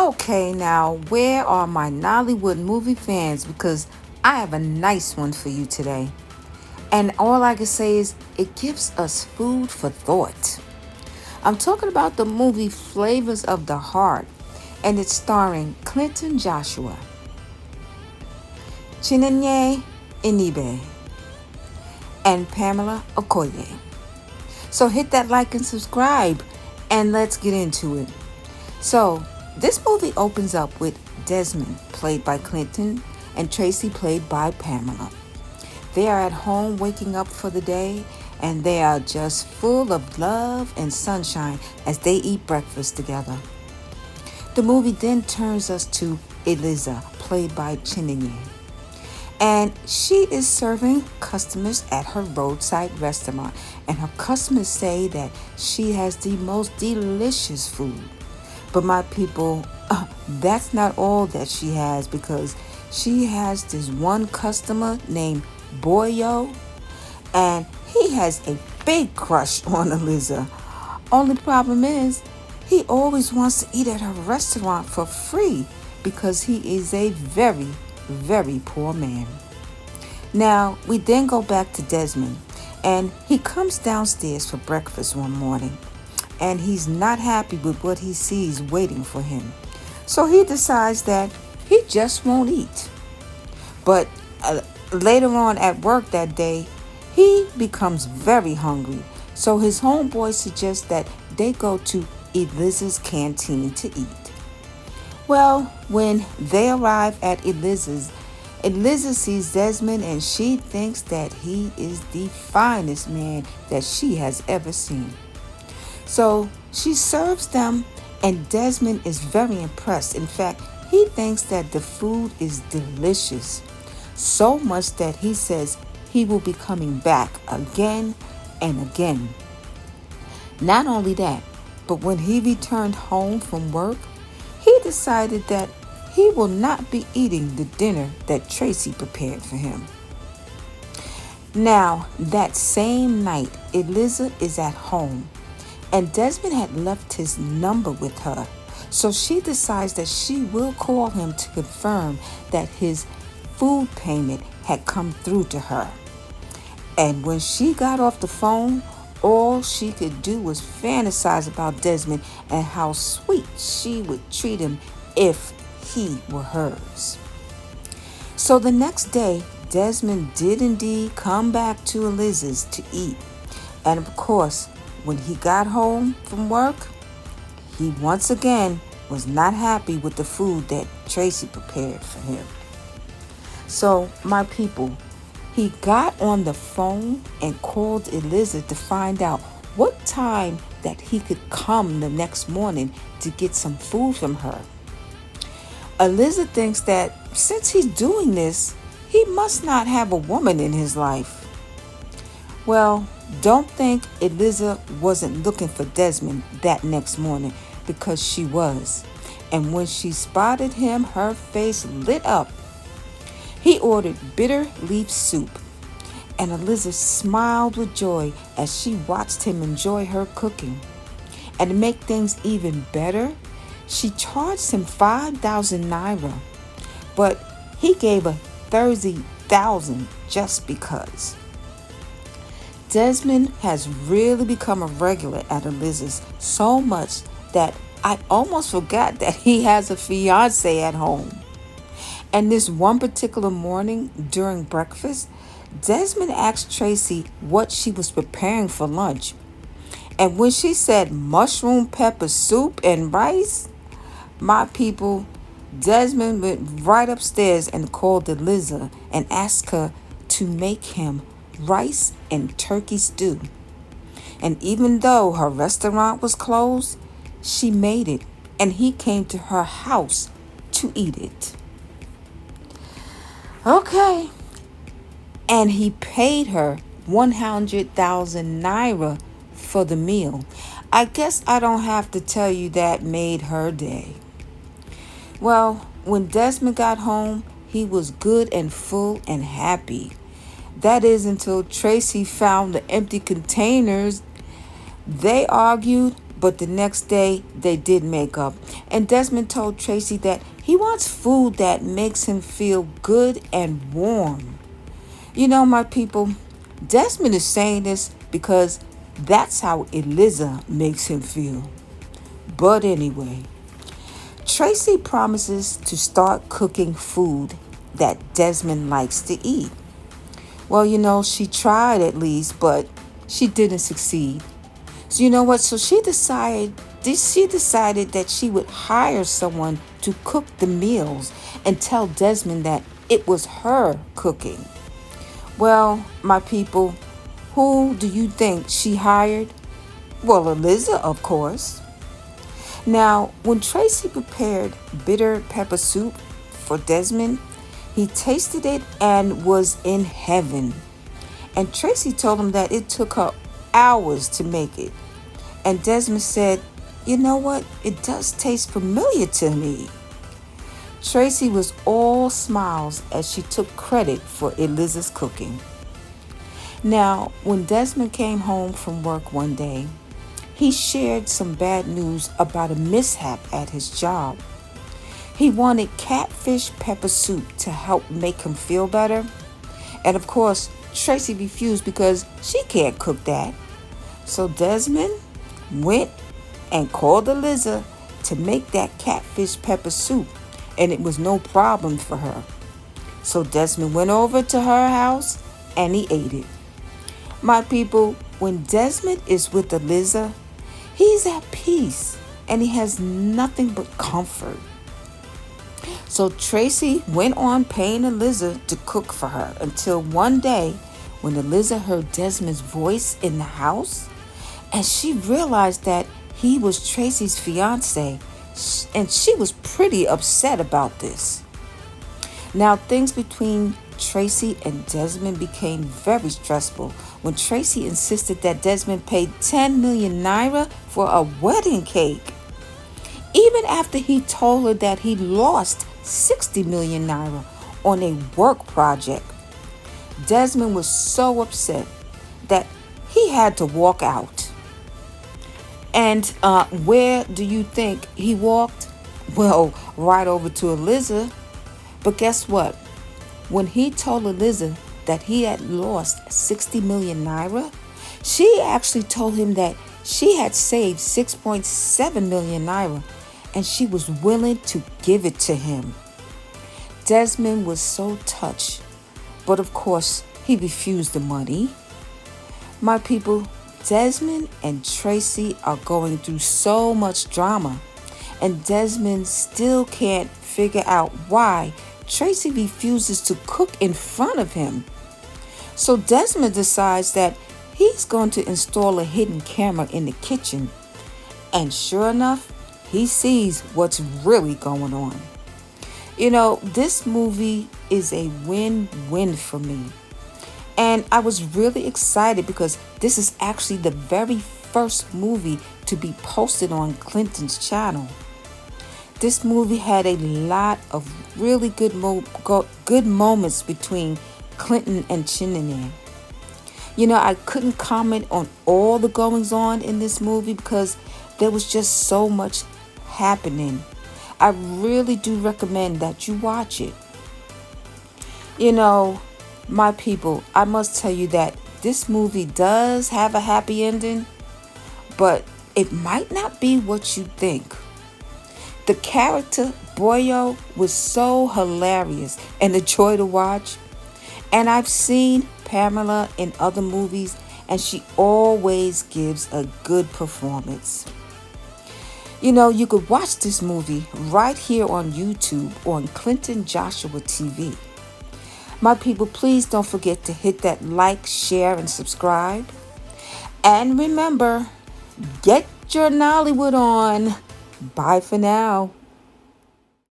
Okay, now where are my Nollywood movie fans? Because I have a nice one for you today. And all I can say is it gives us food for thought. I'm talking about the movie Flavors of the Heart, and it's starring Clinton Joshua, Chineye Nnebe, and Pamela Okoye. So hit that like and subscribe, and let's get into it. So, this movie opens up with Desmond, played by Clinton, and Tracy, played by Pamela. They are at home waking up for the day, and they are just full of love and sunshine as they eat breakfast together. The movie then turns us to Eliza, played by Chineye. And she is serving customers at her roadside restaurant, and her customers say that she has the most delicious food. But my people, that's not all that she has, because she has this one customer named Boyo, and he has a big crush on Eliza. Only problem is, he always wants to eat at her restaurant for free because he is a very, very poor man. Now, we then go back to Desmond, and he comes downstairs for breakfast one morning, and he's not happy with what he sees waiting for him. So he decides that he just won't eat. But later on at work that day, he becomes very hungry. So his homeboy suggests that they go to Eliza's canteen to eat. Well, when they arrive at Eliza's, Eliza sees Desmond, and she thinks that he is the finest man that she has ever seen. So she serves them, and Desmond is very impressed. In fact, he thinks that the food is delicious, so much that he says he will be coming back again and again. Not only that, but when he returned home from work, he decided that he will not be eating the dinner that Tracy prepared for him. Now, that same night, Eliza is at home, and Desmond had left his number with her. So she decides that she will call him to confirm that his food payment had come through to her. And when she got off the phone, all she could do was fantasize about Desmond and how sweet she would treat him if he were hers. So the next day, Desmond did indeed come back to Eliza's to eat. And of course, when he got home from work, he once again was not happy with the food that Tracy prepared for him. So, my people, he got on the phone and called Eliza to find out what time that he could come the next morning to get some food from her. Eliza thinks that since he's doing this, he must not have a woman in his life. Well, don't think Eliza wasn't looking for Desmond that next morning, because she was. And when she spotted him, her face lit up. He ordered bitter leaf soup, and Eliza smiled with joy as she watched him enjoy her cooking. And to make things even better, she charged him 5,000 naira, but he gave her 30,000 just because. Desmond has really become a regular at Eliza's, so much that I almost forgot that he has a fiance at home. And this one particular morning during breakfast, Desmond asked Tracy what she was preparing for lunch. And when she said mushroom pepper soup and rice, my people, Desmond went right upstairs and called Eliza and asked her to make him rice and turkey stew. And even though her restaurant was closed, she made it, and he came to her house to eat it. Okay. And he paid her 100,000 naira for the meal. I guess I don't have to tell you that made her day. Well, when Desmond got home, he was good and full and happy. That is until Tracy found the empty containers. They argued, But the next day, they did make up. And Desmond told Tracy that he wants food that makes him feel good and warm. My people, Desmond is saying this because that's how Eliza makes him feel. But anyway, Tracy promises to start cooking food that Desmond likes to eat. Well, she tried at least, but she didn't succeed. So you know what? So she decided that she would hire someone to cook the meals and tell Desmond that it was her cooking. Well, my people, who do you think she hired? Well, Eliza, of course. Now, when Tracy prepared bitter pepper soup for Desmond, he tasted it and was in heaven. And Tracy told him that it took her hours to make it. And Desmond said, "You know what? It does taste familiar to me." Tracy was all smiles as she took credit for Eliza's cooking. Now, when Desmond came home from work one day, he shared some bad news about a mishap at his job. He wanted catfish pepper soup to help make him feel better. And of course, Tracy refused because she can't cook that. So Desmond went and called Eliza to make that catfish pepper soup, and it was no problem for her. So Desmond went over to her house and he ate it. My people, when Desmond is with Eliza, he's at peace and he has nothing but comfort. So Tracy went on paying Eliza to cook for her until one day when Eliza heard Desmond's voice in the house and she realized that he was Tracy's fiance, and she was pretty upset about this. Now things between Tracy and Desmond became very stressful when Tracy insisted that Desmond paid 10 million naira for a wedding cake, even after he told her that he lost 60 million naira on a work project. Desmond was so upset that he had to walk out. And where do you think he walked? Well, right over to Eliza. But guess what? When he told Eliza that he had lost 60 million naira, she actually told him that she had saved 6.7 million naira and she was willing to give it to him. Desmond was so touched, but of course, he refused the money. My people, Desmond and Tracy are going through so much drama, and Desmond still can't figure out why Tracy refuses to cook in front of him. So Desmond decides that he's going to install a hidden camera in the kitchen, and sure enough, he sees what's really going on. This movie is a win-win for me. And I was really excited because this is actually the very first movie to be posted on Clinton's channel. This movie had a lot of really good moments between Clinton and Chineye. I couldn't comment on all the goings on in this movie because there was just so much happening. I really do recommend that you watch it. My people, I must tell you that this movie does have a happy ending, but it might not be what you think. The character Boyo was so hilarious and a joy to watch. And I've seen Pamela in other movies, and she always gives a good performance. You could watch this movie right here on YouTube on Clinton Joshua TV. My people, please don't forget to hit that like, share, and subscribe. And remember, get your Nollywood on. Bye for now.